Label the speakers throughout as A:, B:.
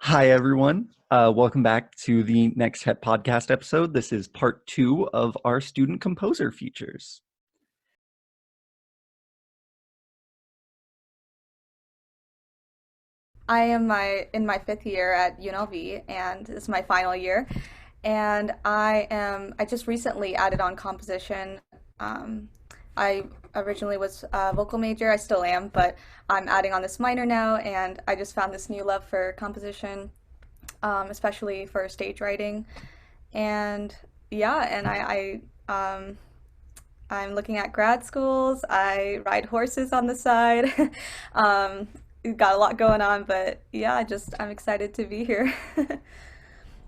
A: Hi, everyone. Welcome back to the NEXTET Podcast episode. This is part 2 of our student composer features.
B: I am in my fifth year at UNLV, and this is my final year. And I just recently added on composition. Um, I originally was a vocal major, I still am, but I'm adding on this minor now, and I just found this new love for composition, especially for stage writing. And yeah, and I'm looking at grad schools. I ride horses on the side. um, got a lot going on, but yeah, I'm excited to be here.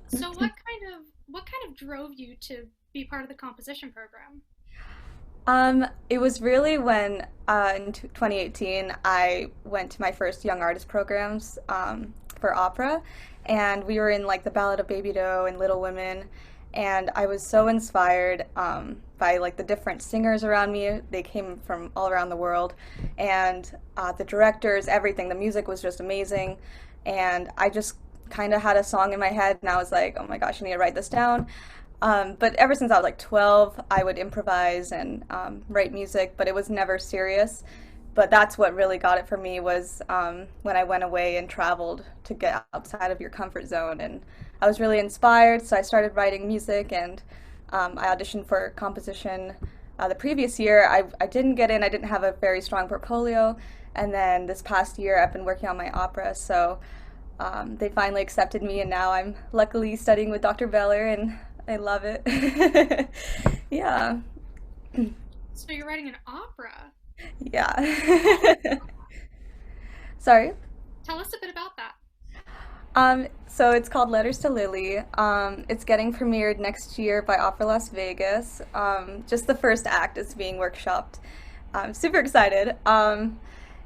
C: So what kind of drove you to be part of the composition program?
B: It was really when in 2018 I went to my first young artist programs for opera, and we were in like the Ballad of Baby Doe and Little Women, and I was so inspired by like the different singers around me. They came from all around the world, and the directors, everything. The music was just amazing, and I just kind of had a song in my head, and I was like, oh my gosh, I need to write this down. But ever since I was like 12, I would improvise and write music, but it was never serious. But that's what really got it for me was when I went away and traveled to get outside of your comfort zone. And I was really inspired, so I started writing music and I auditioned for composition. The previous year, I didn't get in, I didn't have a very strong portfolio. And then this past year, I've been working on my opera, so they finally accepted me, and now I'm luckily studying with Dr. Bellor, and I love it. Yeah,
C: So you're writing an opera.
B: yeah. Sorry.
C: Tell us a bit about that.
B: So it's called Letters to Lily. It's getting premiered next year by Opera Las Vegas. Just the first act is being workshopped. I'm super excited.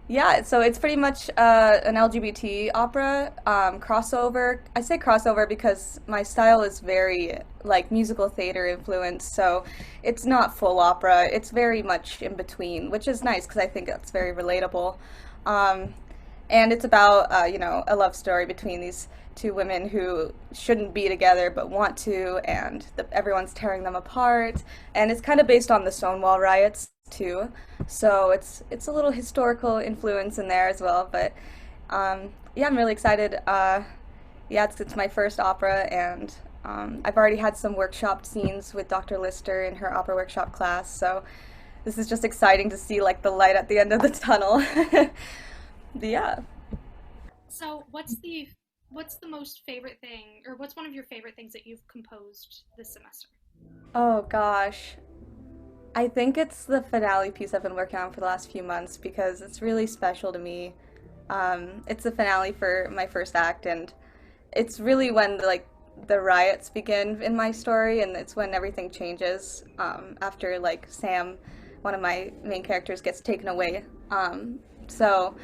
B: Yeah, so it's pretty much an LGBT opera crossover. I say crossover because my style is very like musical theater influenced, so it's not full opera. It's very much in between, which is nice because I think that's very relatable. Um, and it's about a love story between these two women who shouldn't be together but want to, and everyone's tearing them apart. And it's kind of based on the Stonewall riots too, so it's a little historical influence in there as well. But yeah, I'm really excited. Yeah, it's my first opera, and I've already had some workshop scenes with Dr. Lister in her opera workshop class, so this is just exciting to see like the light at the end of the tunnel. But yeah.
C: So what's the most favorite thing, or what's one of your favorite things that you've composed this semester?
B: Oh gosh. I think it's the finale piece I've been working on for the last few months because it's really special to me. It's the finale for my first act, and it's really when the riots begin in my story, and it's when everything changes after like Sam, one of my main characters, gets taken away. So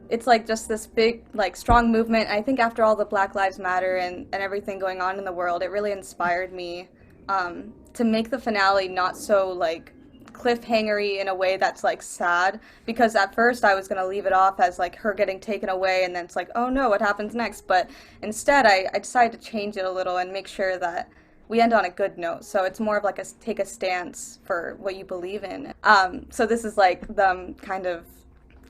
B: it's like just this big like strong movement. I think after all the Black Lives Matter and everything going on in the world, it really inspired me to make the finale not so like cliffhangery in a way that's like sad, because at first I was going to leave it off as like her getting taken away and then it's like, oh no, what happens next? But instead I decided to change it a little and make sure that we end on a good note. So it's more of like a take a stance for what you believe in. So this is like them kind of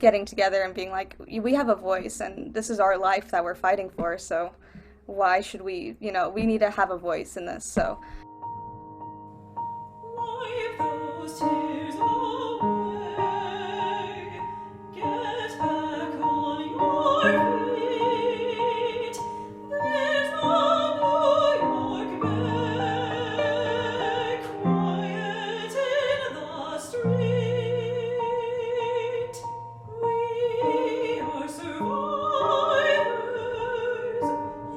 B: getting together and being like, we have a voice and this is our life that we're fighting for. So why should we, we need to have a voice in this. So
D: Wipe those tears away. Get back on your feet. There's a New York bay, quiet in the street. We are survivors.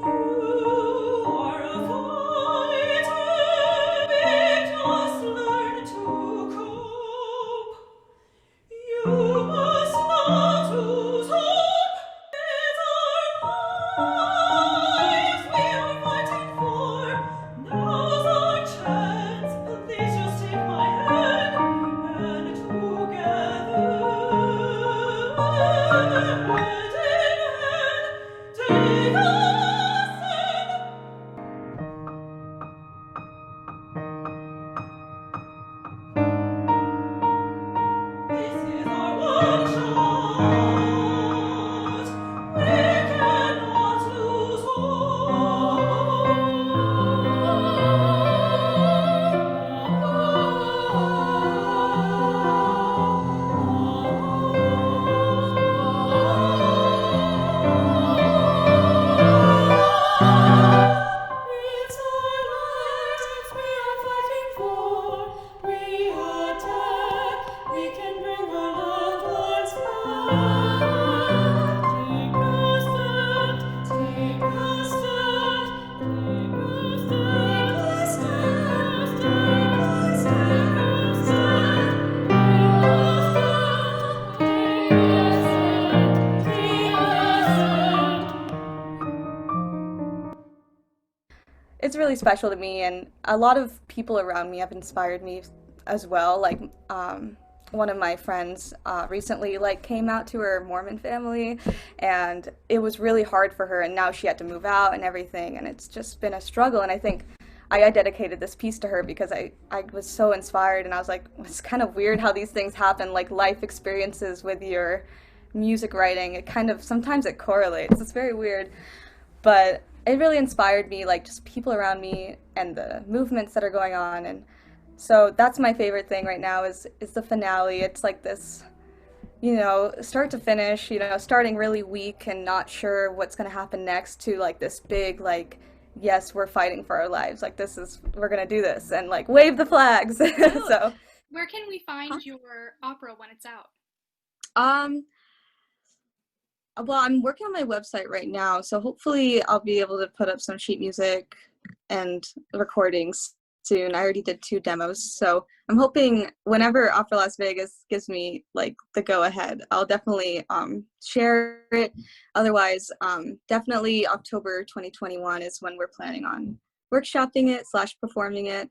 D: You are a fighter.
B: it's really special to me, and a lot of people around me have inspired me as well. Like one of my friends recently like came out to her Mormon family, and it was really hard for her, and now she had to move out and everything, and it's just been a struggle. And I think I dedicated this piece to her because I was so inspired, and I was like, it's kind of weird how these things happen, like life experiences with your music writing. It kind of, sometimes it correlates. It's very weird, but it really inspired me, like just people around me and the movements that are going on. And so that's my favorite thing right now is the finale. It's like this, start to finish, starting really weak and not sure what's going to happen next, to like this big, like, yes, we're fighting for our lives. Like, we're going to do this, and like wave the flags. So,
C: where can we find your opera when it's out?
B: Well, I'm working on my website right now, so hopefully I'll be able to put up some sheet music and recordings soon. I already did 2 demos, so I'm hoping whenever Opera Las Vegas gives me like the go ahead, I'll definitely share it. Otherwise, definitely October 2021 is when we're planning on workshopping it / performing it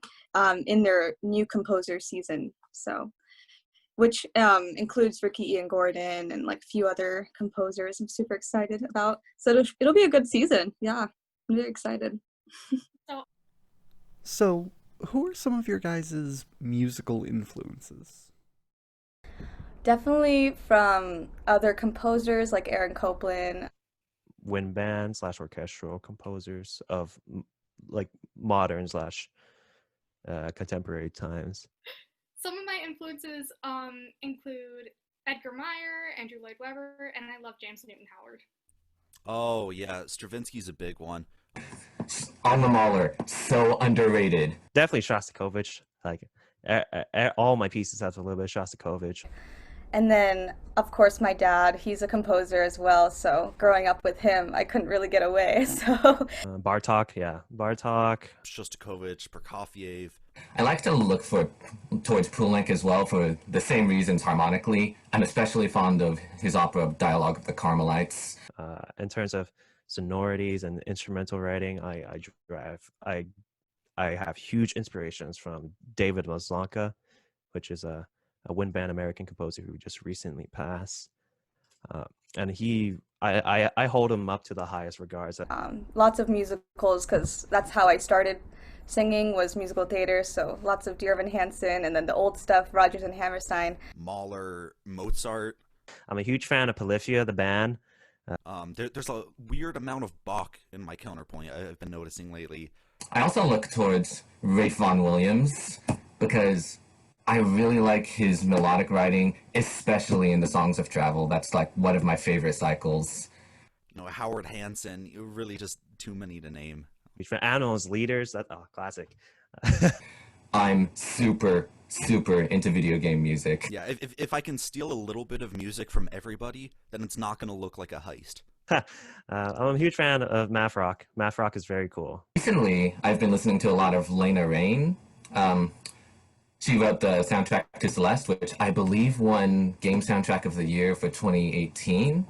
B: in their new composer season. So, which includes Ricky Ian Gordon and like a few other composers I'm super excited about. So it'll be a good season. Yeah, I'm very excited.
E: So, who are some of your guys' musical influences?
B: Definitely from other composers like Aaron Copland.
F: Wind band / orchestral composers of like modern / contemporary times.
C: Some of my influences include Edgar Meyer, Andrew Lloyd Webber, and I love James Newton Howard.
G: Oh yeah, Stravinsky's a big one.
H: Alma Mahler, so underrated.
F: Definitely Shostakovich. Like all my pieces have a little bit of Shostakovich.
B: And then, of course, my dad, he's a composer as well, so growing up with him, I couldn't really get away, so...
F: Bartok.
G: Shostakovich, Prokofiev.
H: I like to look towards Poulenc as well for the same reasons harmonically. I'm especially fond of his opera Dialogue of the Carmelites.
F: In terms of sonorities and instrumental writing, I have huge inspirations from David Maslanka, which is a wind band American composer who just recently passed. And I hold him up to the highest regards.
B: Lots of musicals, because that's how I started singing, was musical theater. So lots of Dear Evan Hansen, and then the old stuff, Rodgers and Hammerstein.
G: Mahler, Mozart.
F: I'm a huge fan of Polyphia, the band.
G: There's a weird amount of Bach in my counterpoint I've been noticing lately.
H: I also look towards Ralph Vaughan Williams because I really like his melodic writing, especially in the Songs of Travel. That's like one of my favorite cycles.
G: Howard Hansen, really just too many to name.
F: For Animals Leaders, classic.
H: I'm super into video game music.
G: Yeah, if I can steal a little bit of music from everybody, then it's not going to look like a heist.
F: I'm a huge fan of math rock. Math rock is very cool.
H: Recently, I've been listening to a lot of Lena Raine. She wrote the soundtrack to Celeste, which I believe won Game Soundtrack of the Year for 2018.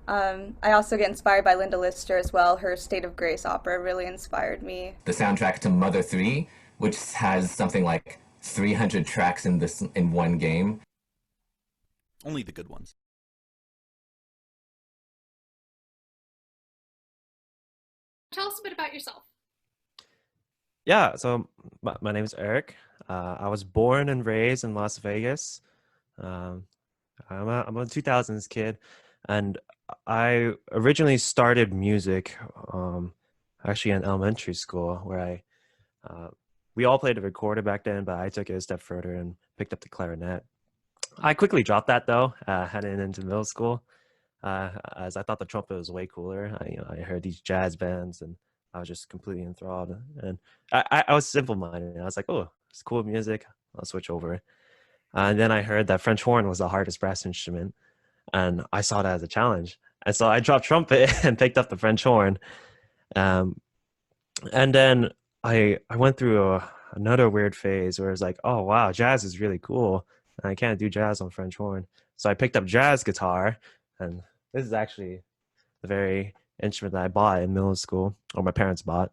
B: I also get inspired by Linda Lister as well. Her State of Grace opera really inspired me. The
H: soundtrack to Mother 3, which has something like 300 tracks in one game.
G: Only the good ones.
C: Tell us a bit about yourself.
F: Yeah, so my name is Eric. I was born and raised in Las Vegas. I'm a 2000s kid, and I originally started music actually in elementary school, where we all played the recorder back then, but I took it a step further and picked up the clarinet. I quickly dropped that though, heading into middle school, as I thought the trumpet was way cooler. I heard these jazz bands, and I was just completely enthralled. And I was simple-minded. I was like, oh, it's cool music. I'll switch over. And then I heard that French horn was the hardest brass instrument, and I saw that as a challenge. And so I dropped trumpet and picked up the French horn. And then I went through another weird phase where it's like, oh, wow, jazz is really cool. And I can't do jazz on French horn. So I picked up jazz guitar, and this is actually the very instrument that I bought in middle school, or my parents bought.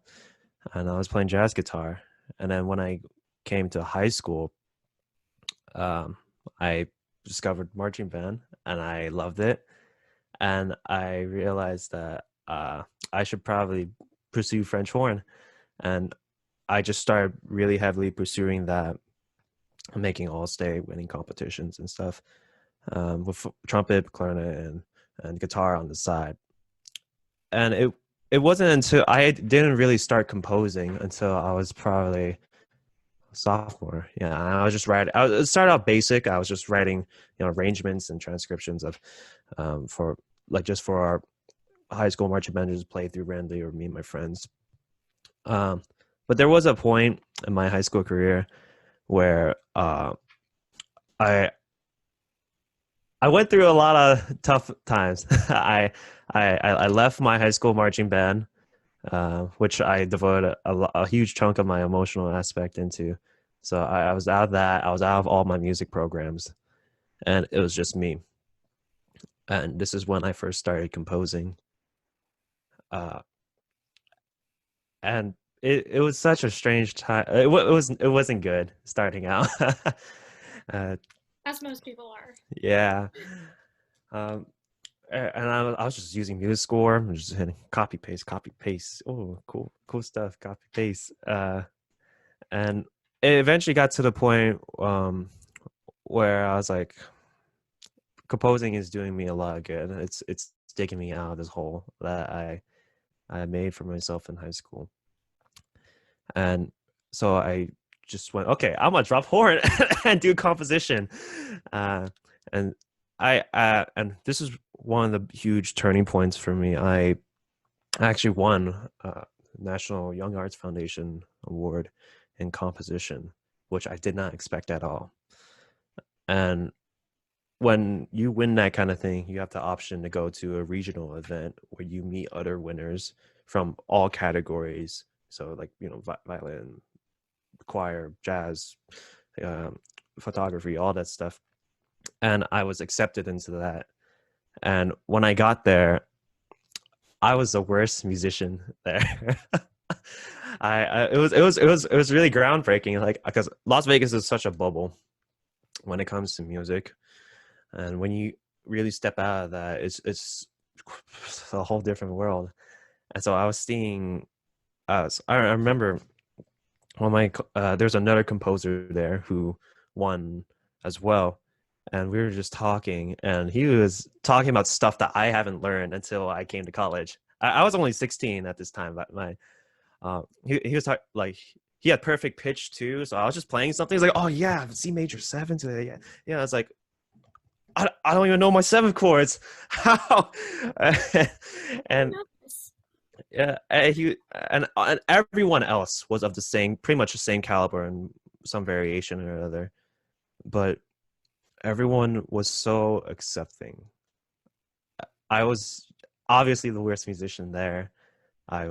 F: and I was playing jazz guitar. And then when I came to high school, I discovered marching band, and I loved it. And I realized that I should probably pursue French horn, and I just started really heavily pursuing that, making all-state, winning competitions and stuff, with trumpet, clarinet, and guitar on the side. And it wasn't until I didn't really start composing until I was probably sophomore. Yeah, I was just writing. It started out basic. I was just writing, arrangements and transcriptions of, for just for our high school marching band, just play through randomly, or me and my friends. But there was a point in my high school career where I went through a lot of tough times. I left my high school marching band, which I devoted a huge chunk of my emotional aspect into. So I was out of that. I was out of all my music programs, and it was just me. And this is when I first started composing. And it was such a strange time. It wasn't good starting out.
C: As most people are.
F: Yeah. And I was just using MuseScore. I'm just hitting copy paste. Oh, cool stuff. Copy paste. And it eventually got to the point where I was like, composing is doing me a lot of good. It's taking me out of this hole that I made for myself in high school. And so I just went, okay, I'm gonna drop horn and do composition. And and this is one of the huge turning points for me. I actually won a National Young Arts Foundation award in composition, which I did not expect at all. And when you win that kind of thing, you have the option to go to a regional event where you meet other winners from all categories. So like, violin, choir, jazz, photography, all that stuff. And I was accepted into that. And when I got there, I was the worst musician there. It was really groundbreaking, like, because Las Vegas is such a bubble when it comes to music. And when you really step out of that, it's a whole different world. And so I was seeing, I remember when there's another composer there who won as well, and we were just talking, and he was talking about stuff that I haven't learned until I came to college. I was only 16 at this time, but he was like, he had perfect pitch too, so I was just playing something. He's like, oh yeah, C major 7 today. Yeah, I was like, I don't even know my 7th chords. How? And yeah, and everyone else was of pretty much the same caliber and some variation or other, but everyone was so accepting. I was obviously the worst musician there. I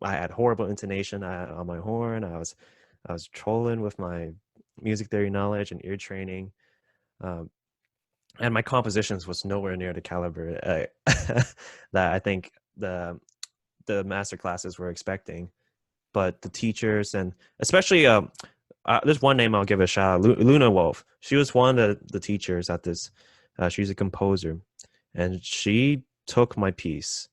F: had horrible intonation on my horn. I was trolling with my music theory knowledge and ear training. And my compositions was nowhere near the caliber that I think the master classes were expecting. But the teachers, and especially there's one name I'll give a shout out, Luna Wolf. She was one of the teachers at this. She's a composer, and she took my piece,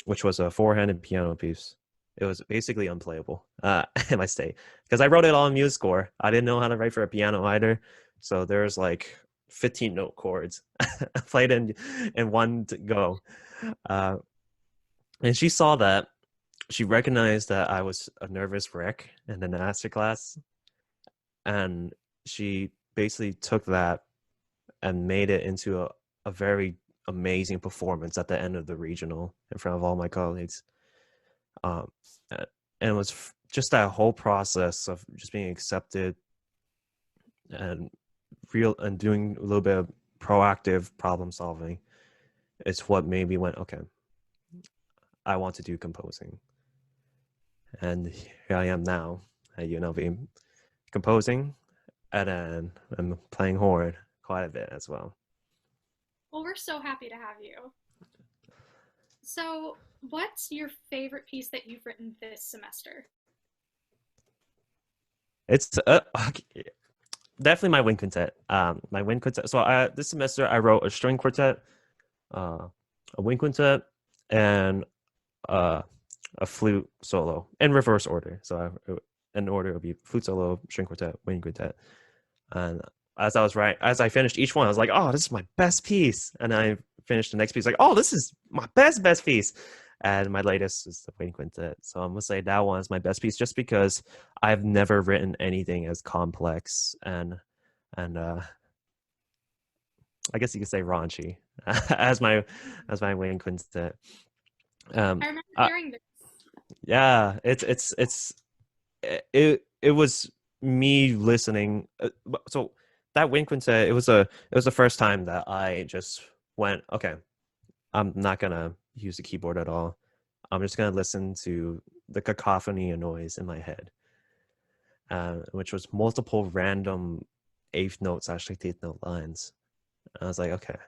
F: which was a 4-handed piano piece. It was basically unplayable in my state, because I wrote it all in MuseScore. I didn't know how to write for a piano either, so there's like 15 note chords played in one go. And she saw that. She recognized that I was a nervous wreck in the master class, and she basically took that and made it into a very amazing performance at the end of the regional in front of all my colleagues. And it was just that whole process of just being accepted and doing a little bit of proactive problem solving. It's what made me went, okay, I want to do composing. And here I am now at UNLV composing, and then I'm playing horn quite a bit as well.
C: Well, we're so happy to have you. So, what's your favorite piece that you've written this semester?
F: It's definitely my wind quintet. My wind quintet. So this semester I wrote a string quartet, a wind quintet, and a flute solo in reverse order. So in order it would be flute solo, string quartet, wind quintet. And as I finished each one, I was like, oh, this is my best piece. And I finished the next piece like, oh, this is my best piece. And my latest is the wind quintet. So I'm gonna say that one is my best piece just because I've never written anything as complex and I guess you could say raunchy as my wind quintet.
C: I remember hearing this.
F: Yeah, it was me listening. So that wind quintet, it was the first time that I just went, okay, I'm not gonna use the keyboard at all. I'm just gonna listen to the cacophony of noise in my head, which was multiple random eighth note / 16th note lines. And I was like, okay,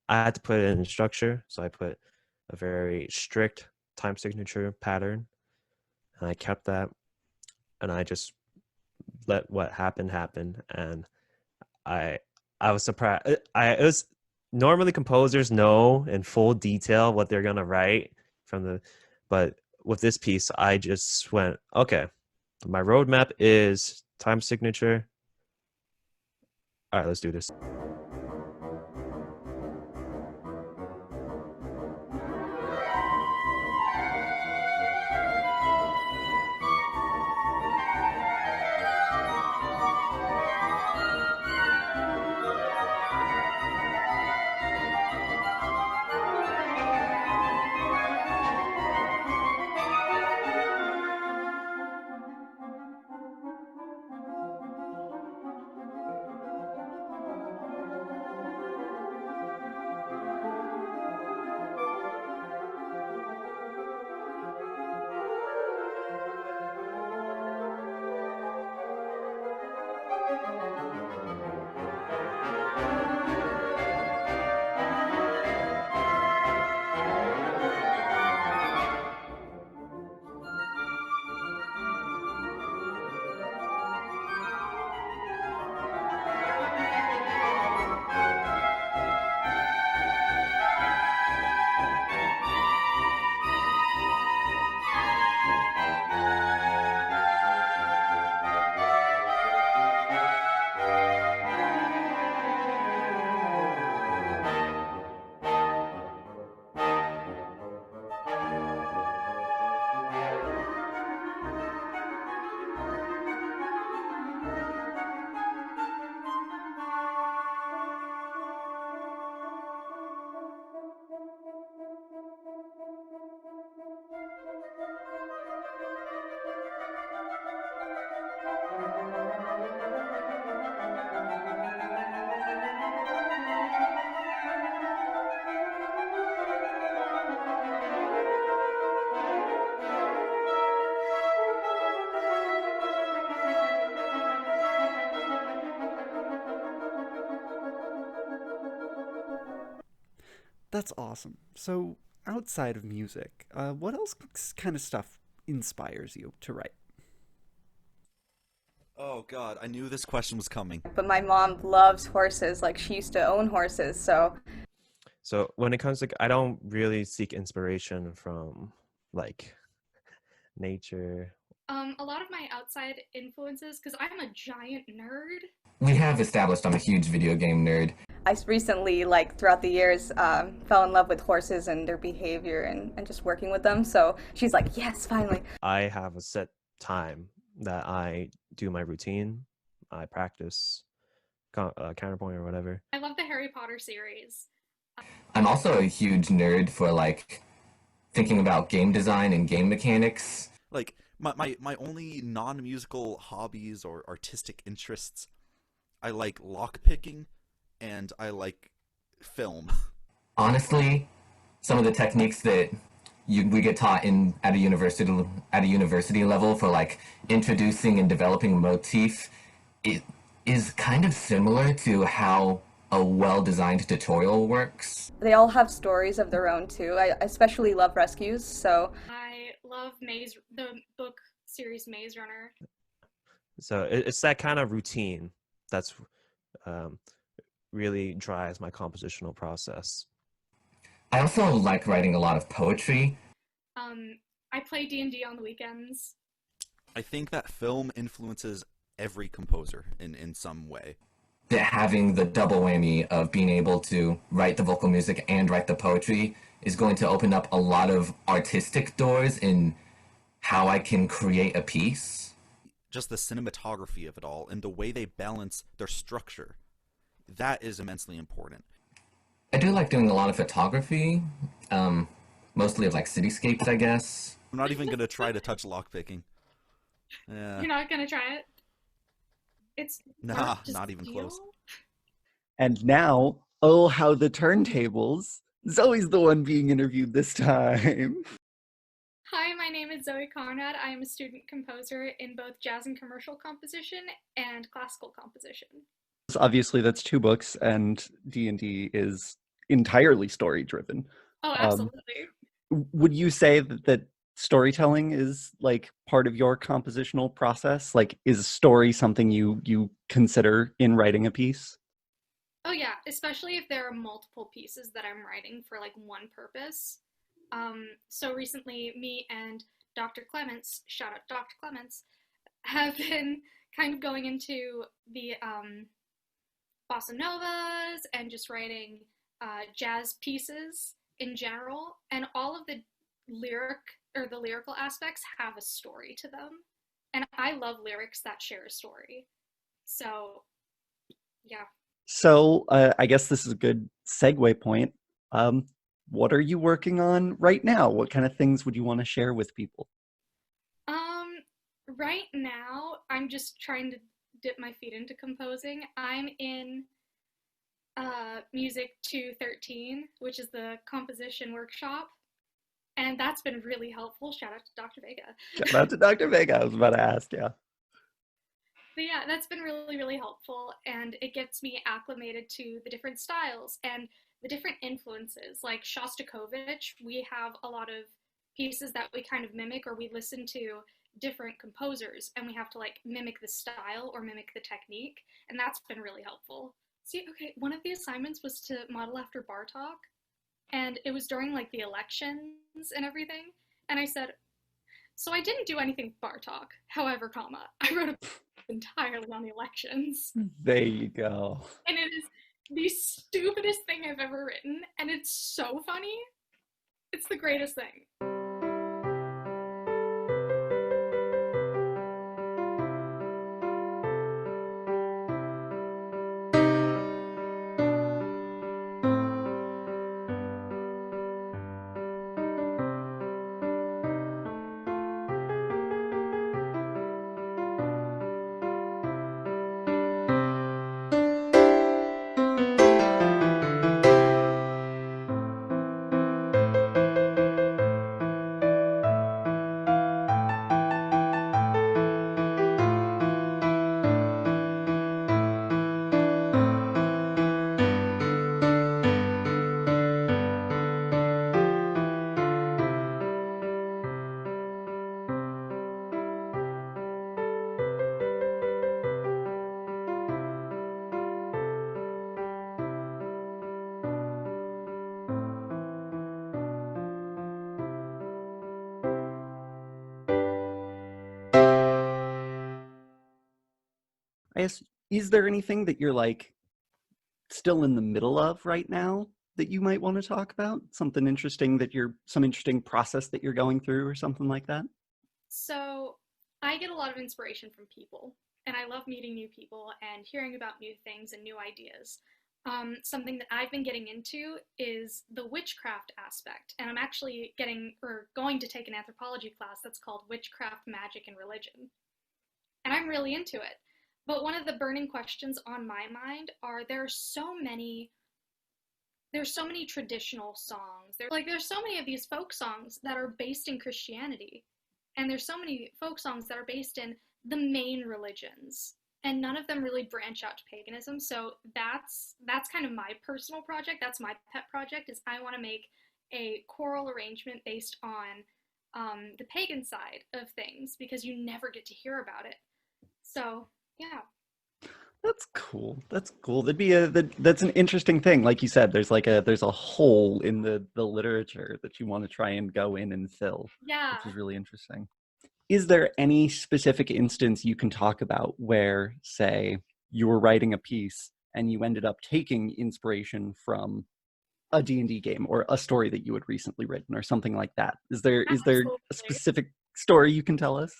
F: I had to put it in structure, so I put a very strict time signature pattern, and I kept that, and I just let what happened happen. And I was surprised. It was normally composers know in full detail what they're gonna write but with this piece, I just went, okay, my roadmap is time signature. All right, let's do this.
E: That's awesome. So, outside of music, what else kind of stuff inspires you to write?
G: Oh God, I knew this question was coming.
B: But my mom loves horses. Like, she used to own horses, so
F: So when it comes to, I don't really seek inspiration from like nature.
C: A lot of my outside influences, because I'm a giant nerd.
H: We have established I'm a huge video game nerd.
B: I recently, like, throughout the years, fell in love with horses and their behavior and just working with them. So she's like, yes, finally.
F: I have a set time that I do my routine. I practice counterpoint or whatever.
C: I love the Harry Potter series.
H: I'm also a huge nerd for like thinking about game design and game mechanics.
G: Like my only non-musical hobbies or artistic interests, I like lockpicking and I like film.
H: Honestly, some of the techniques that we get taught at a university level for like introducing and developing motif, it is kind of similar to how a well-designed tutorial works.
B: They all have stories of their own too. I especially love rescues, so
C: I love the book series Maze Runner.
F: So it's that kind of routine that's really drives my compositional process.
H: I also like writing a lot of poetry.
C: I play D&D on the weekends.
G: I think that film influences every composer in some way.
H: That having the double whammy of being able to write the vocal music and write the poetry is going to open up a lot of artistic doors in how I can create a piece.
G: Just the cinematography of it all and the way they balance their structure. That is immensely important.
H: I do like doing a lot of photography, mostly of like cityscapes, I guess.
G: I'm not even going to try to touch lockpicking. Yeah.
C: You're not gonna try it? It's
G: Nah,
C: just
G: not even close.
A: And now, oh, how the turntables. Zoe's the one being interviewed this time.
C: Hi, my name is Zoe Conrad. I am a student composer in both jazz and commercial composition and classical composition.
A: So obviously, that's 2 books, and D&D is entirely story-driven.
C: Oh, absolutely.
A: Would you say that storytelling is like part of your compositional process? Like, is story something you consider in writing a piece?
C: Oh yeah, especially if there are multiple pieces that I'm writing for like one purpose. So recently, me and Dr. Clements, shout out Dr. Clements, have been kind of going into the bossa novas and just writing jazz pieces in general, and all of the lyrical aspects have a story to them, and I love lyrics that share a story. So yeah.
A: So I guess this is a good segue point. What are you working on right now? What kind of things would you want to share with people?
C: Right now I'm just trying to dip my feet into composing. I'm in Music 213, which is the composition workshop, and that's been really helpful. Shout out to Dr. Vega.
A: Shout out to Dr. Vega. I was about to ask, yeah.
C: But yeah, that's been really, really helpful, and it gets me acclimated to the different styles and the different influences. Like Shostakovich, we have a lot of pieces that we kind of mimic, or we listen to different composers, and we have to like mimic the style or mimic the technique, and that's been really helpful. See, okay, one of the assignments was to model after Bartók, and it was during like the elections and everything, and I said, so I didn't do anything Bartók, however, I wrote entirely on the elections.
A: There you go.
C: And it is the stupidest thing I've ever written, and it's so funny. It's the greatest thing.
A: I guess, is there anything that you're like still in the middle of right now that you might want to talk about? Something interesting some interesting process that you're going through or something like that?
C: So I get a lot of inspiration from people, and I love meeting new people and hearing about new things and new ideas. Something that I've been getting into is the witchcraft aspect, and I'm actually going to take an anthropology class that's called Witchcraft, Magic, and Religion. And I'm really into it. But one of the burning questions on my mind are there's so many traditional songs. There's so many of these folk songs that are based in Christianity, and there's so many folk songs that are based in the main religions. and none of them really branch out to paganism. So that's kind of my personal project. That's my pet project, is I want to make a choral arrangement based on the pagan side of things, because you never get to hear about it. So yeah.
A: That's cool. That's cool. That's an interesting thing. Like you said, there's a hole in the literature that you want to try and go in and fill,
C: Yeah.
A: which is really interesting. Is there any specific instance you can talk about where, say, you were writing a piece and you ended up taking inspiration from a D&D game or a story that you had recently written or something like that? Is there a
C: Absolutely.
A: specific story you can tell us?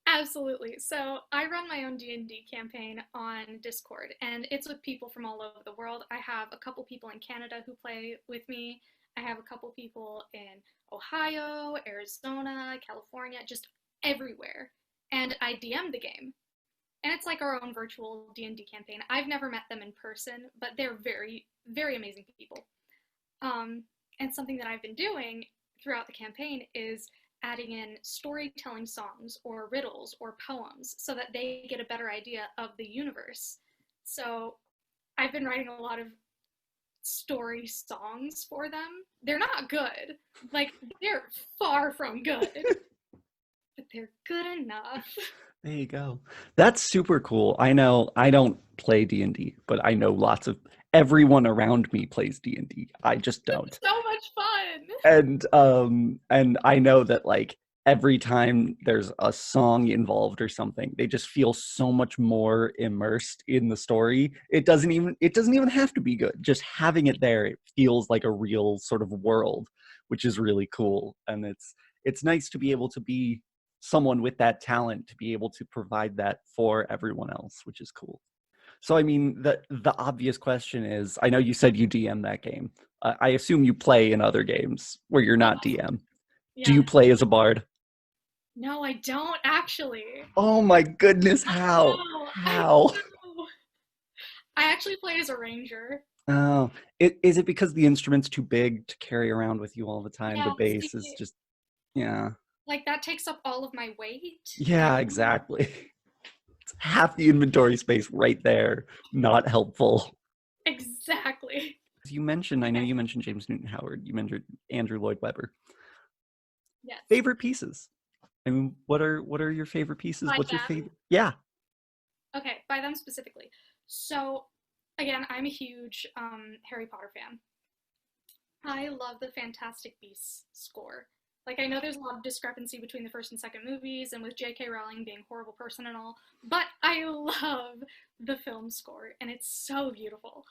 C: Absolutely. So I run my own D&D campaign on Discord, and it's with people from all over the world. I have a couple people in Canada who play with me. I have a couple people in Ohio, Arizona, California, just everywhere. And I DM the game. And it's like our own virtual D&D campaign. I've never met them in person, but they're very, very amazing people. And something that I've been doing throughout the campaign is adding in storytelling songs or riddles or poems so that they get a better idea of the universe. So I've been writing a lot of story songs for them. They're not good. Like, they're far from good. But they're good enough.
A: There you go. That's super cool. I know I don't play D&D, but I know everyone around me plays D&D. I just don't.
C: It's so much fun.
A: And I know that, like, every time there's a song involved or something, they just feel so much more immersed in the story. It doesn't even have to be good. Just having it there, it feels like a real sort of world, which is really cool. And it's nice to be able to be someone with that talent, to be able to provide that for everyone else, which is cool. So, I mean, the obvious question is, I know you said you DM that game. I assume you play in other games where you're not DM.
C: Yeah.
A: Do you play as a bard?
C: No, I don't actually.
A: Oh my goodness, how? How?
C: I actually play as a ranger.
A: Oh, is it because the instrument's too big to carry around with you all the time?
C: Yeah,
A: The bass is just, yeah.
C: Like, that takes up all of my weight.
A: Yeah, exactly. It's half the inventory space right there. Not helpful.
C: Exactly.
A: I know you mentioned James Newton Howard. You mentioned Andrew Lloyd Webber.
C: Yes.
A: Favorite pieces? I mean, what are your favorite pieces?
C: By
A: What's your
C: them?
A: favorite? Yeah.
C: Okay, by them specifically. So, again, I'm a huge Harry Potter fan. I love the Fantastic Beasts score. Like, I know there's a lot of discrepancy between the first and second movies, and with J.K. Rowling being a horrible person and all, but I love the film score, and it's so beautiful.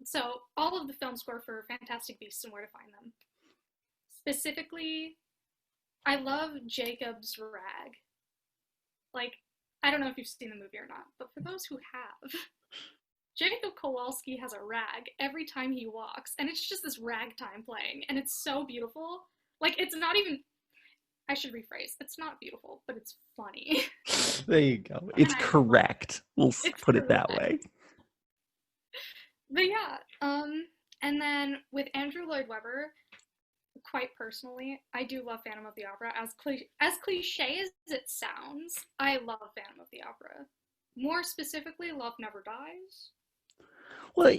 C: So, all of the film score for Fantastic Beasts and Where to Find Them. Specifically, I love Jacob's rag. Like, I don't know if you've seen the movie or not, but for those who have, Jacob Kowalski has a rag every time he walks, and it's just this ragtime playing, and it's so beautiful. Like, it's not even, I should rephrase, it's not beautiful, but it's funny.
A: There you go. It's correct. We'll put it that way.
C: But yeah, and then with Andrew Lloyd Webber, quite personally, I do love Phantom of the Opera. As cliche as it sounds, I love Phantom of the Opera. More specifically, Love Never Dies.
A: Well,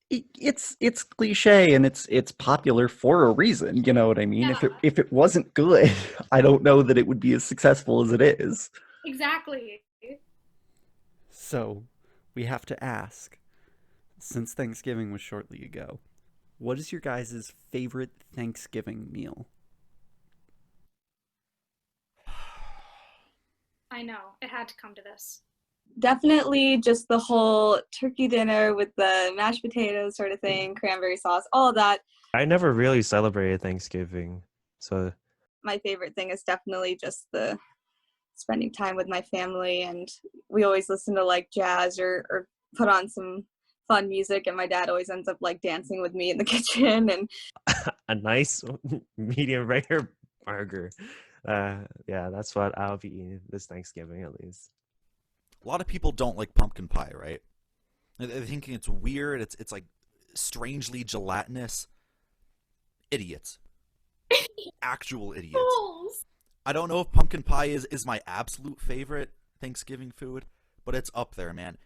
A: it's cliche, and it's popular for a reason. You know what I mean?
C: Yeah.
A: If it wasn't good, I don't know that it would be as successful as it is.
C: Exactly.
E: So, we have to ask, since Thanksgiving was shortly ago, what is your guys' favorite Thanksgiving meal?
C: I know, it had to come to this.
B: Definitely just the whole turkey dinner with the mashed potatoes sort of thing, cranberry sauce, all of that.
F: I never really celebrated Thanksgiving, so
B: My favorite thing is definitely just the spending time with my family, and we always listen to like jazz or put on some fun music, and my dad always ends up like dancing with me in the kitchen. And
F: a nice medium rare burger. Yeah, that's what I'll be eating this Thanksgiving at least.
G: A lot of people don't like pumpkin pie, right? They're thinking it's weird. It's like strangely gelatinous. Idiots. Actual idiots.
C: Fools!
G: I don't know if pumpkin pie is my absolute favorite Thanksgiving food, but it's up there, man.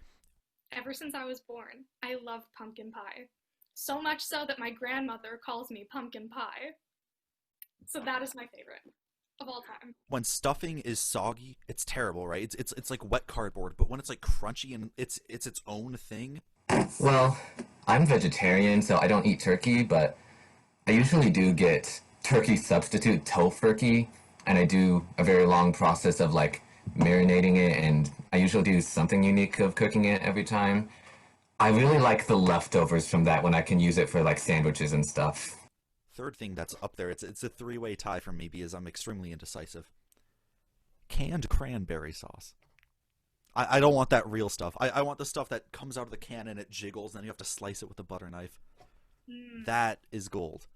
C: Ever since I was born, I love pumpkin pie. So much so that my grandmother calls me pumpkin pie. So that is my favorite of all time.
G: When stuffing is soggy, it's terrible, right? It's like wet cardboard, but when it's like crunchy and it's its own thing.
H: Well, I'm vegetarian, so I don't eat turkey, but I usually do get turkey substitute tofurkey, and I do a very long process of like marinating it, and I usually do something unique of cooking it every time. I really like the leftovers from that when I can use it for like sandwiches and stuff.
G: Third thing that's up there, it's a three-way tie for me because I'm extremely indecisive. Canned cranberry sauce. I don't want that real stuff. I want the stuff that comes out of the can and it jiggles, and then you have to slice it with a butter knife. That is gold.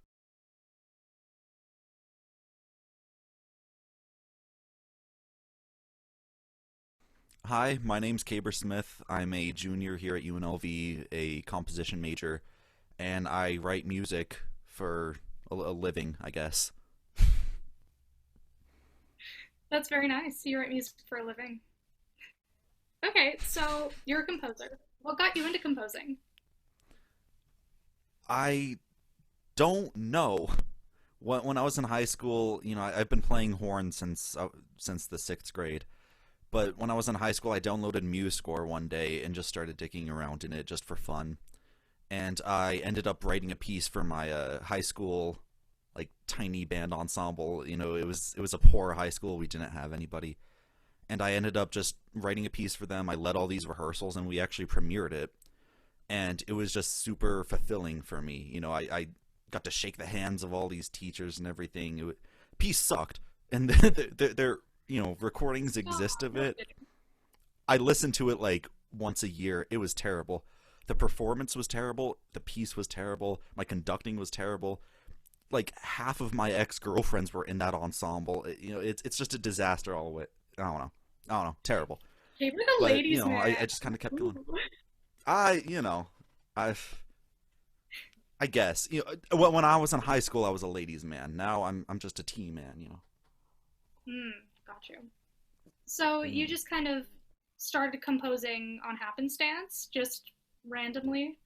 G: Hi, my name's Caber Smith. I'm a junior here at UNLV, a composition major, and I write music for a living, I guess.
C: That's very nice. You write music for a living. Okay, so you're a composer. What got you into composing?
G: I don't know. When I was in high school, I've been playing horn since the 6th grade. But when I was in high school, I downloaded MuseScore one day and just started digging around in it just for fun. And I ended up writing a piece for my high school, like, tiny band ensemble. It was a poor high school. We didn't have anybody. And I ended up just writing a piece for them. I led all these rehearsals, and we actually premiered it. And it was just super fulfilling for me. I got to shake the hands of all these teachers and everything. Piece sucked. And they're recordings exist of it. I listened to it like once a year. It was terrible. The performance was terrible. The piece was terrible. My conducting was terrible. Like half of my ex-girlfriends were in that ensemble. It's just a disaster all the way. I don't know. Terrible.
C: They were the ladies, man.
G: I just kind of kept going. I guess. When I was in high school, I was a ladies' man. Now I'm just a teen man.
C: Got you. So you just kind of started composing on happenstance, just randomly?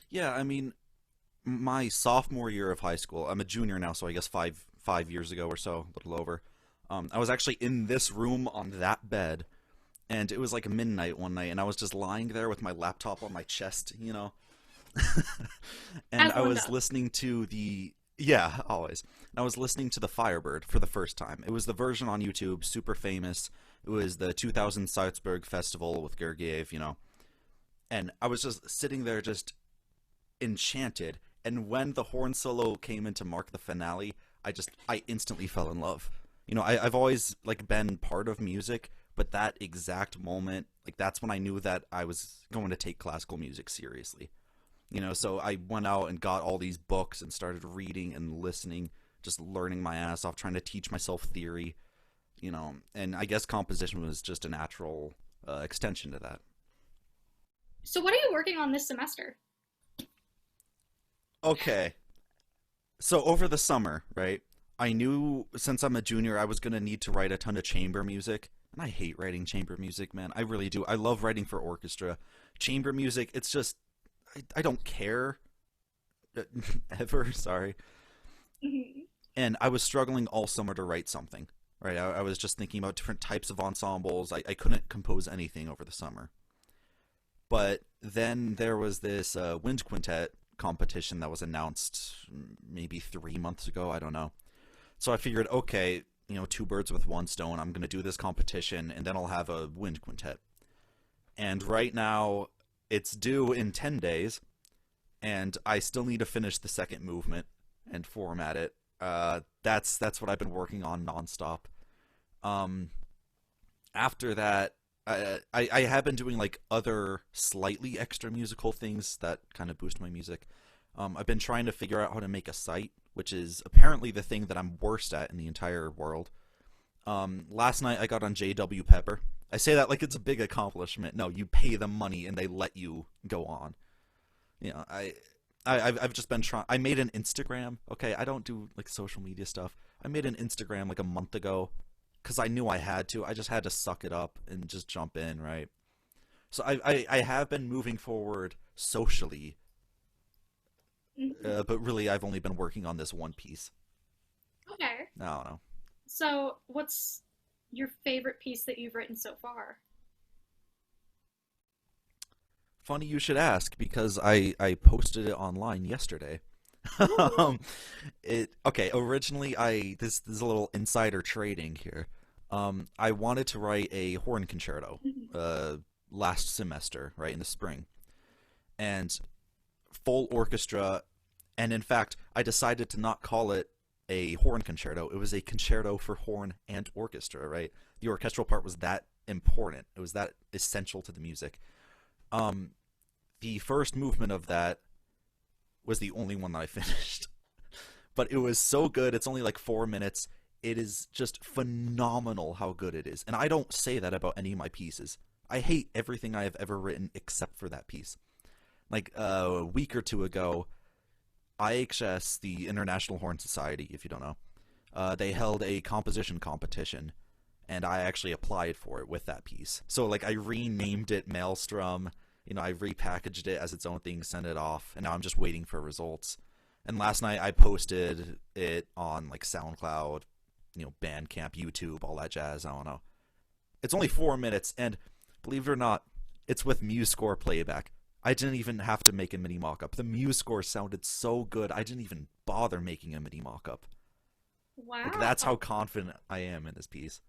G: Yeah, I mean, my sophomore year of high school, I'm a junior now, so I guess five years ago or so, a little over, I was actually in this room on that bed, and it was like midnight one night, and I was just lying there with my laptop on my chest, and I was listening to yeah, always. I was listening to the Firebird for the first time. It was the version on YouTube, super famous. It was the 2000 Salzburg Festival with Gergiev, and I was just sitting there just enchanted. And when the horn solo came in to mark the finale, I instantly fell in love. I've always been part of music, but that exact moment, that's when I knew that I was going to take classical music seriously. So I went out and got all these books and started reading and listening, just learning my ass off, trying to teach myself theory, and I guess composition was just a natural extension to that.
C: So what are you working on this semester?
G: Okay. So over the summer, right, I knew since I'm a junior, I was going to need to write a ton of chamber music. And I hate writing chamber music, man. I really do. I love writing for orchestra. Chamber music, it's just, I don't care. Ever, sorry. And I was struggling all summer to write something, right? I was just thinking about different types of ensembles. I couldn't compose anything over the summer. But then there was this wind quintet competition that was announced maybe 3 months ago. I don't know. So I figured, okay, two birds with one stone. I'm going to do this competition, and then I'll have a wind quintet. And right now, it's due in 10 days, and I still need to finish the second movement and format it. That's what I've been working on nonstop. After that, I have been doing other slightly extra musical things that kind of boost my music. I've been trying to figure out how to make a site, which is apparently the thing that I'm worst at in the entire world. Last night I got on JW Pepper. I say that like it's a big accomplishment. No, you pay them money and they let you go on. I've just been trying. I made an Instagram. Okay, I don't do social media stuff. I made an Instagram a month ago, because I knew I had to. I just had to suck it up and just jump in, right? So I have been moving forward socially, but really I've only been working on this one piece.
C: Okay.
G: I don't know.
C: So, what's your favorite piece that you've written so far?
G: Funny you should ask, because I posted it online yesterday. Originally this is a little insider trading here. I wanted to write a horn concerto last semester, right, in the spring. And full orchestra, and in fact, I decided to not call it a horn concerto. It was a concerto for horn and orchestra, right? The orchestral part was that important. It was that essential to the music. The first movement of that was the only one that I finished. But it was so good. It's only like 4 minutes. It is just phenomenal how good it is. And I don't say that about any of my pieces. I hate everything I have ever written except for that piece. Like a week or two ago, IHS, the International Horn Society, if you don't know, they held a composition competition, and I actually applied for it with that piece. So like I renamed it Maelstrom. I repackaged it as its own thing, sent it off, and now I'm just waiting for results. And last night I posted it on like SoundCloud, Bandcamp, YouTube, all that jazz. I don't know. It's only 4 minutes, and believe it or not, it's with MuseScore playback. I didn't even have to make a MIDI mockup. The MuseScore sounded so good, I didn't even bother making a MIDI mockup.
C: Wow.
G: Like, that's how confident I am in this piece.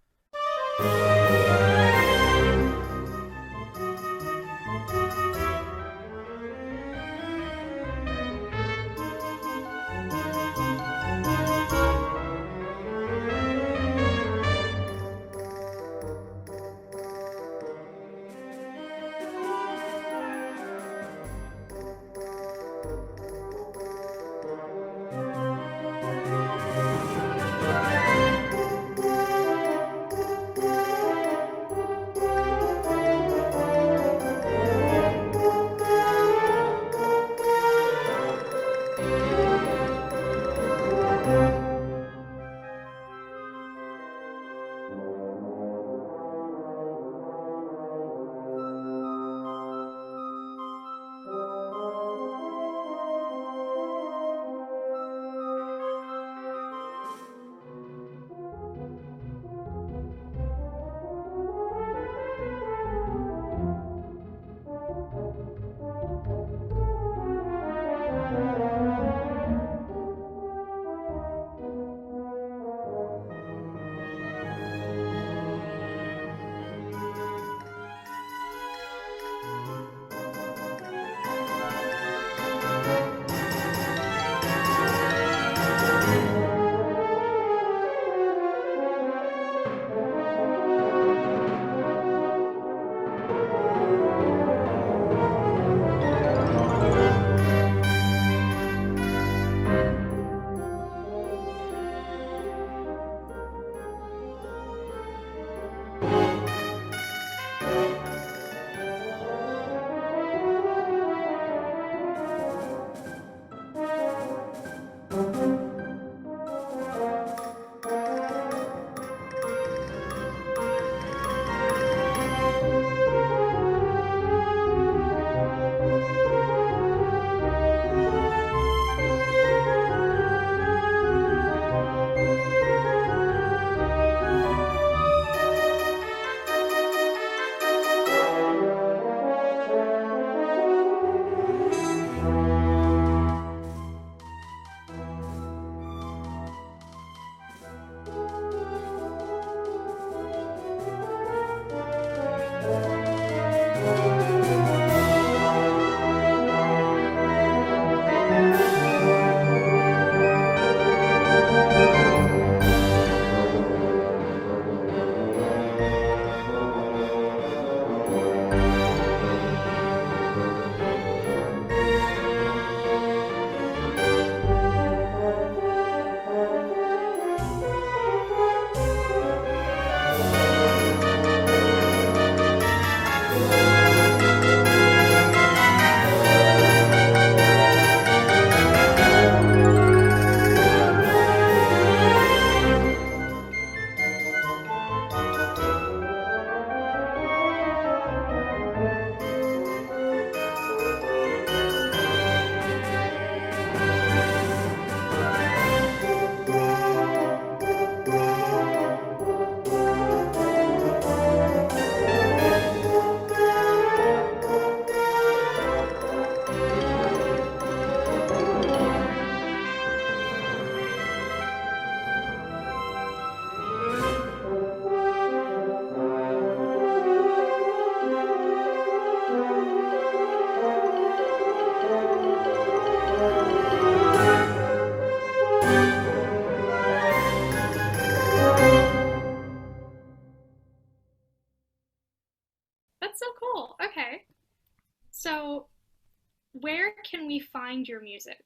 C: we find your music?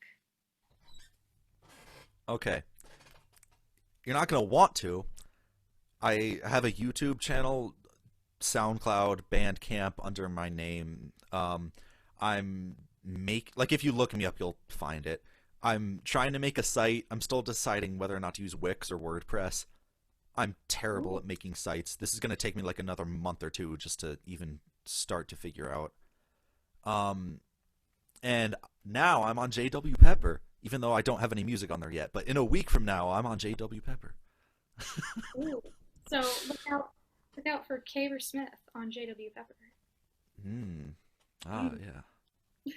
G: Okay. You're not going to want to. I have a YouTube channel, SoundCloud, Bandcamp under my name. If you look me up, you'll find it. I'm trying to make a site. I'm still deciding whether or not to use Wix or WordPress. I'm terrible at making sites. This is going to take me like another month or two just to even start to figure out. And now I'm on JW Pepper, even though I don't have any music on there yet. But in a week from now, I'm on JW Pepper.
C: Ooh. So look out for Caver Smith on JW Pepper.
G: Yeah.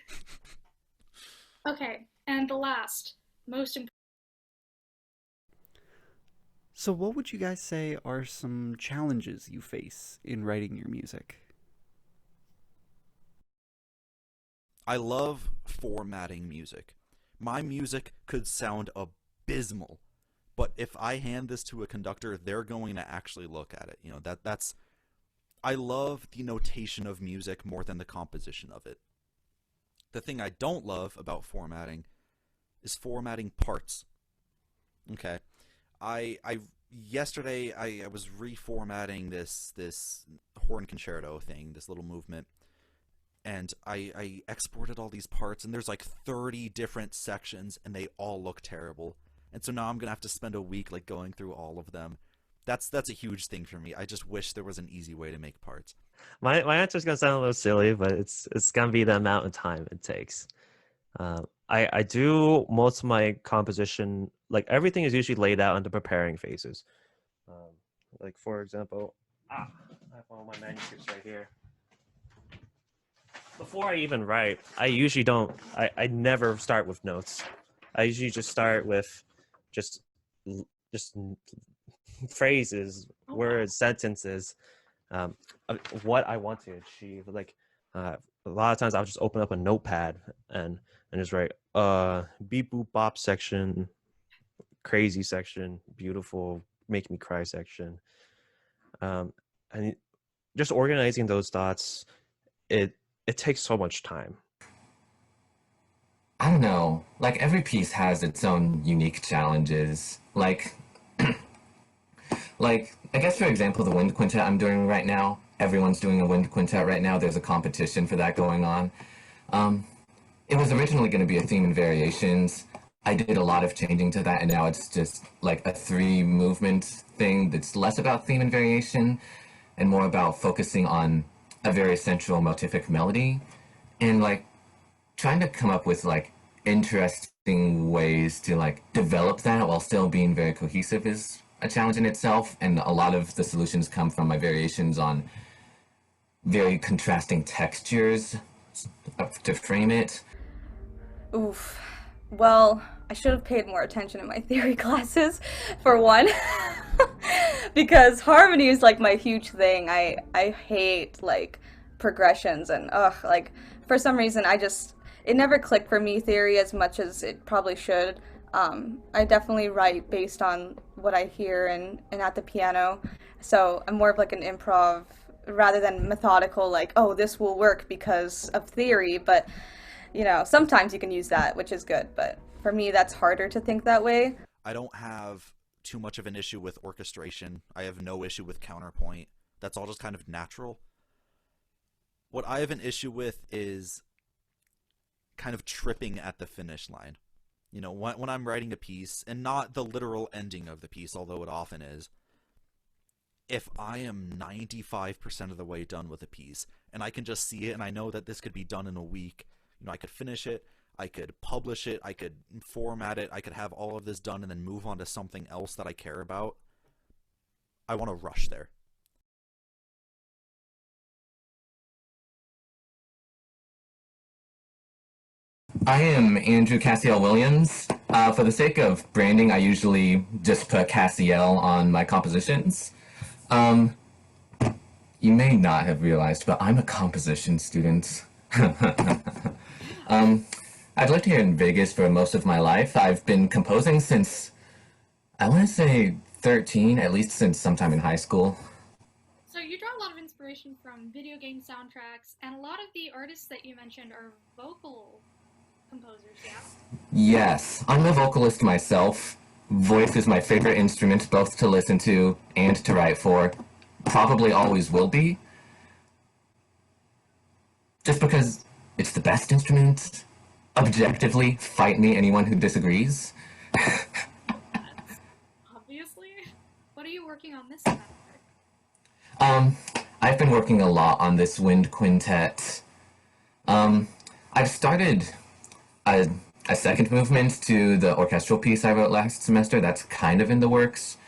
C: Okay, and the last, most important.
E: So, what would you guys say are some challenges you face in writing your music?
G: I love formatting music. My music could sound abysmal, but if I hand this to a conductor, they're going to actually look at it. You know, that's I love the notation of music more than the composition of it. The thing I don't love about formatting is formatting parts. Okay. Yesterday I was reformatting this horn concerto thing, this little movement, and I exported all these parts, and there's like 30 different sections, and they all look terrible. And so now I'm gonna have to spend a week like going through all of them. That's a huge thing for me. I just wish there was an easy way to make parts.
F: My answer is gonna sound a little silly, but it's gonna be the amount of time it takes. I do most of my composition, like everything is usually laid out in the preparing phases. Like for example, I have one of my manuscripts right here. Before I even write, I never start with notes. I usually just start with just phrases, words, sentences, what I want to achieve. Like a lot of times I'll just open up a notepad and just write beep boop bop section, crazy section, beautiful, make me cry section. And just organizing those thoughts, it takes so much time.
H: I don't know. Like, every piece has its own unique challenges. Like, I guess, for example, the wind quintet I'm doing right now, everyone's doing a wind quintet right now. There's a competition for that going on. It was originally going to be a theme and variations. I did a lot of changing to that, and now it's just like a 3-movement thing that's less about theme and variation and more about focusing on a very central motific melody and like trying to come up with like interesting ways to like develop that while still being very cohesive is a challenge in itself. And a lot of the solutions come from my variations on very contrasting textures to frame it.
B: Oof. Well, I should have paid more attention in my theory classes, for one, because harmony is like my huge thing. I hate like progressions and like for some reason it never clicked for me, theory, as much as it probably should. I definitely write based on what I hear and at the piano, so I'm more of like an improv rather than methodical, like, oh, this will work because of theory, but you know, sometimes you can use that, which is good, but for me, that's harder to think that way.
G: I don't have too much of an issue with orchestration. I have no issue with counterpoint. That's all just kind of natural. What I have an issue with is kind of tripping at the finish line. You know, when I'm writing a piece, and not the literal ending of the piece, although it often is, if I am 95% of the way done with a piece, and I can just see it, and I know that this could be done in a week, you know, I could finish it, I could publish it, I could format it, I could have all of this done and then move on to something else that I care about. I want to rush there.
H: I am Andrew Cassiel Williams. For the sake of branding, I usually just put Cassiel on my compositions. You may not have realized, but I'm a composition student. I've lived here in Vegas for most of my life. I've been composing since, I want to say 13, at least since sometime in high school.
C: So you draw a lot of inspiration from video game soundtracks, and a lot of the artists that you mentioned are vocal composers, yeah?
H: Yes, I'm a vocalist myself. Voice is my favorite instrument both to listen to and to write for. Probably always will be. Just because it's the best instrument. Objectively, fight me anyone who disagrees.
C: Obviously. What are you working on this semester?
H: I've been working a lot on this wind quintet. I've started a second movement to the orchestral piece I wrote last semester that's kind of in the works.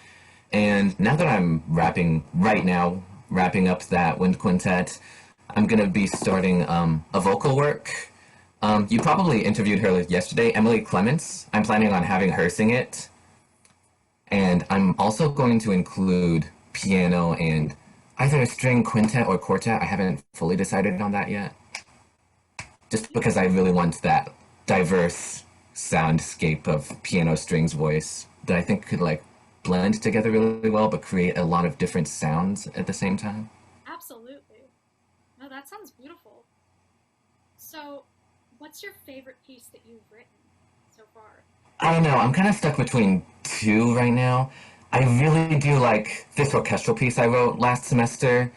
H: And now that I'm wrapping up that wind quintet, I'm going to be starting a vocal work. You probably interviewed her yesterday, Emily Clements. I'm planning on having her sing it. And I'm also going to include piano and either a string quintet or quartet. I haven't fully decided on that yet. Just because I really want that diverse soundscape of piano strings voice that I think could like blend together really well but create a lot of different sounds at the same time.
C: Absolutely. No, that sounds beautiful. So, what's your favorite piece that you've written so far?
H: I don't know, I'm kind of stuck between two right now. I really do like this orchestral piece I wrote last semester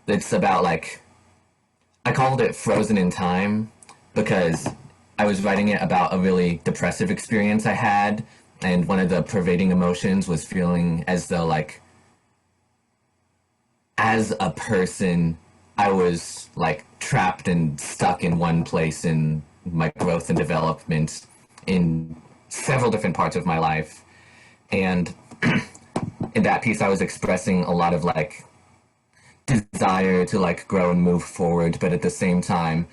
H: that's about like, I called it Frozen in Time because I was writing it about a really depressive experience I had, and one of the pervading emotions was feeling as though like, as a person, I was like trapped and stuck in one place in my growth and development in several different parts of my life. And in that piece, I was expressing a lot of like desire to like grow and move forward, but at the same time,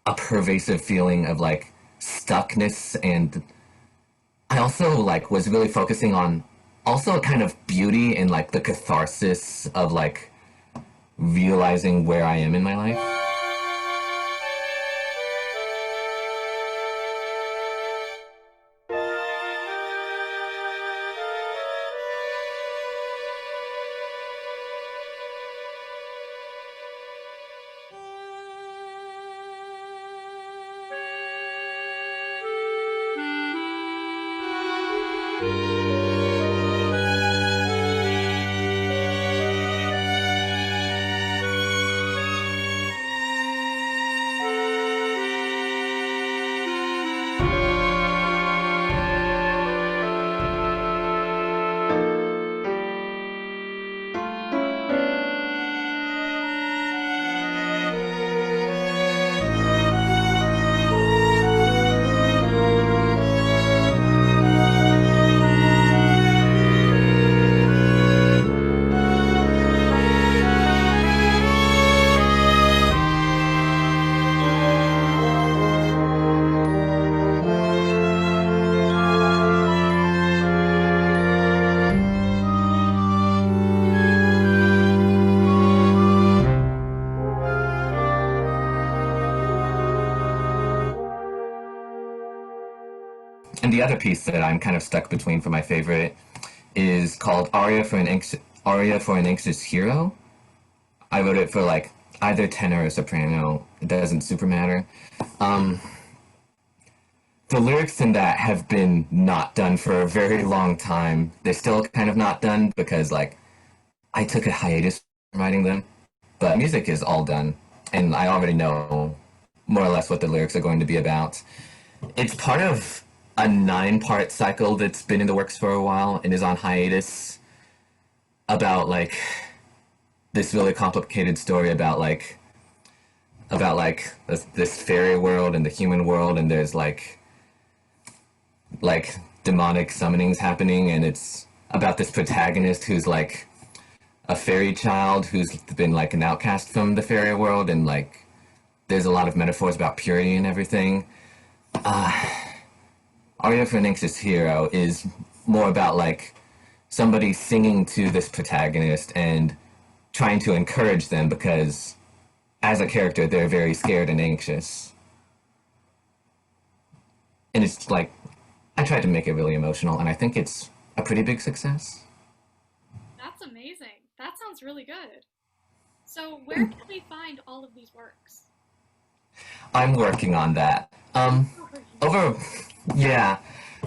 H: a pervasive feeling of like stuckness. And I also like was really focusing on also a kind of beauty and like the catharsis of like realizing where I am in my life. And the other piece that I'm kind of stuck between for my favorite is called Aria for an Anxious Hero. I wrote it for like either tenor or soprano. It doesn't super matter. The lyrics in that have been not done for a very long time. They're still kind of not done because like I took a hiatus from writing them. But music is all done, and I already know more or less what the lyrics are going to be about. It's part of a 9-part cycle that's been in the works for a while and is on hiatus about like this really complicated story about this fairy world and the human world, and there's like demonic summonings happening, and it's about this protagonist who's like a fairy child who's been like an outcast from the fairy world, and like there's a lot of metaphors about purity and everything. Aria for an Anxious Hero is more about like somebody singing to this protagonist and trying to encourage them because as a character they're very scared and anxious. And it's like, I tried to make it really emotional, and I think it's a pretty big success.
C: That's amazing. That sounds really good. So where can we find all of these works?
H: I'm working on that. Over, yeah.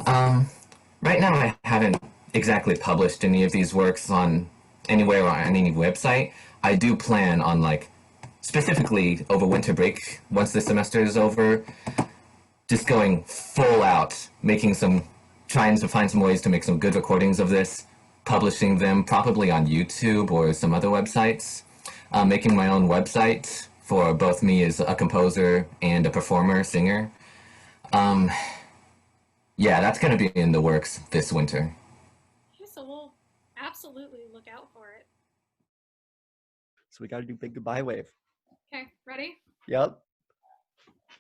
H: Right now I haven't exactly published any of these works on anywhere or on any website. I do plan on, like, specifically over winter break, once the semester is over, just going full out, trying to find some ways to make some good recordings of this, publishing them probably on YouTube or some other websites, making my own website for both me as a composer and a performer, singer. Yeah, that's going to be in the works this winter.
C: Okay, so we'll absolutely look out for it.
A: So we got to do big goodbye wave.
C: Okay, ready?
A: Yep.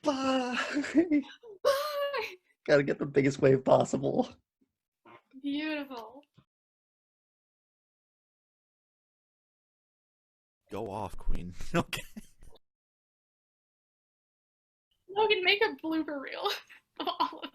A: Bye.
C: Bye!
A: Got to get the biggest wave possible.
C: Beautiful.
G: Go off, Queen. Okay.
C: Logan, make a blooper reel of all of